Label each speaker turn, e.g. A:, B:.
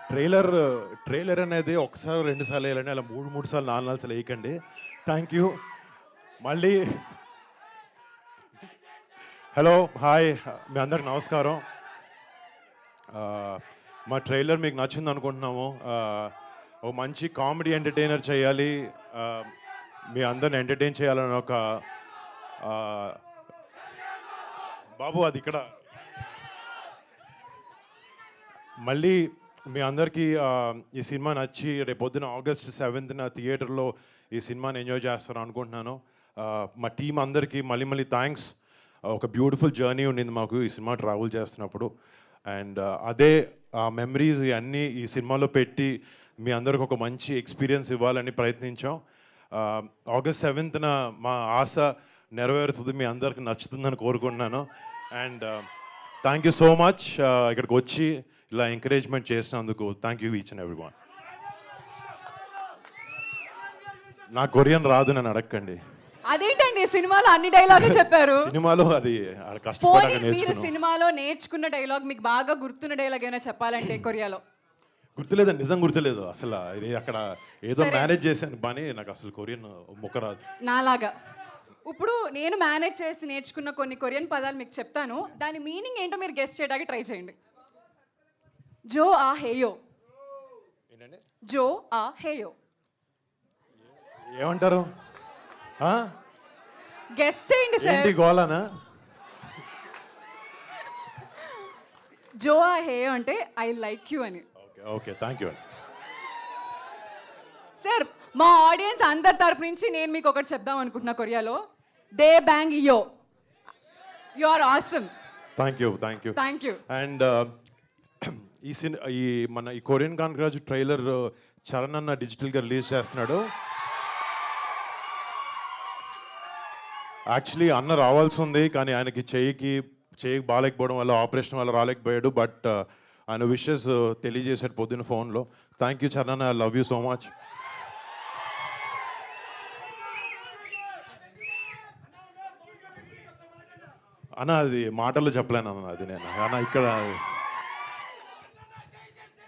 A: Trailer trailer అనేది ఒకసారి రెండు సార్లు వేయాలండి, అలా మూడు మూడు సార్లు నాలుగు నాలుగు సార్లు వేయకండి. Thank you. మళ్ళీ హలో హాయ్, మీ అందరికి నమస్కారం. ఆ, మా ట్రైలర్ మీకు నచ్చింది అనుకుంటున్నాము. ఓ మంచి కామెడీ ఎంటర్టైనర్ చేయాలి, ఆ, మీ అందరిని ఎంటర్టైన్ చేయాలని ఒక ఆ, బాబు అది ఇక్కడ మళ్ళీ మీ అందరికీ ఈ సినిమా నచ్చి రేపొద్దున ఆగస్ట్ 7న థియేటర్లో ఈ సినిమాని ఎంజాయ్ చేస్తాను అనుకుంటున్నాను. మా టీం అందరికీ మళ్ళీ మళ్ళీ థ్యాంక్స్. ఒక బ్యూటిఫుల్ జర్నీ ఉండింది మాకు ఈ సినిమా ట్రావెల్ చేస్తున్నప్పుడు. అండ్ అదే ఆ మెమరీస్ అన్నీ ఈ సినిమాలో పెట్టి మీ అందరికి ఒక మంచి ఎక్స్పీరియన్స్ ఇవ్వాలని ప్రయత్నించాం. ఆగస్ట్ 7న మా ఆశ నెరవేరుతుంది, మీ అందరికి నచ్చుతుందని కోరుకుంటున్నాను. And thank you so much ఇక్కడికి వచ్చి ఇలా ఎంకరేజ్మెంట్ చేసినందుకు. Thank you each and every one. నా కొరియన్ రాదు, నన్ను అడగండి.
B: అదేంటండి సినిమాలో అన్ని డైలాగ్ చెప్పారు.
A: సినిమాలో అది కష్టపడాక
B: మీరు
A: నేర్చుకున్నాను.
B: సినిమాలో నేర్చుకున్న డైలాగ్, మీకు బాగా గుర్తున్న డైలాగ్ ఏమైనా చెప్పాలంటే కొరియాలో?
A: గుర్తులేదు, నిజం గుర్తులేదు అసలు. అక్కడ ఏదో మేనేజ్ చేశాను పని, నాకు అసలు కొరియన్ ముక్క రాదు.
B: నాలాగా ఇప్పుడు నేను మేనేజ్ చేసి నేర్చుకున్న కొన్ని కొరియన్ పదాలు మీకు చెప్తాను, దాని మీనింగ్ ఏంటో మీరు గెస్ట్ చేయడానికి ట్రై చేయండి. జో ఆ హేయో.
A: ఏంటండి?
B: జో ఆ హేయో
A: ఏమంటారు?
B: గెస్ట్ చేయండి సార్.
A: ఏంటి గోలానా?
B: జో ఆ హేయో అంటే ఐ లైక్ యూ అని.
A: ఓకే ఓకే, థ్యాంక్ యూ అండి.
B: సార్ మా ఆడియన్స్ అందరి తరపు నుంచి నేను మీకు ఒకటి చెప్దాం అనుకుంటున్నా కొరియాలో. దే బ్యాంగ్ యో, you are awesome.
A: Thank you thank you
B: thank you.
A: And ఈ మన ఈ కొరియన్ కాంగ్రాజ్ ట్రైలర్ చరణ్ అన్న డిజిటల్గా రిలీజ్ చేస్తున్నాడు. యాక్చువల్లీ అన్న రావాల్సి ఉంది, కానీ ఆయనకి చెయ్యికి బాగాలేకపోవడం వల్ల, ఆపరేషన్ వల్ల రాలేకపోయాడు. బట్ ఆయన విషెస్ తెలియజేశాడు పొద్దున్న ఫోన్లో. Thank you Charan, I love you so much. అన్న అది మాటల్లో చెప్పలేను అన్న, అది నేను అన్న ఇక్కడ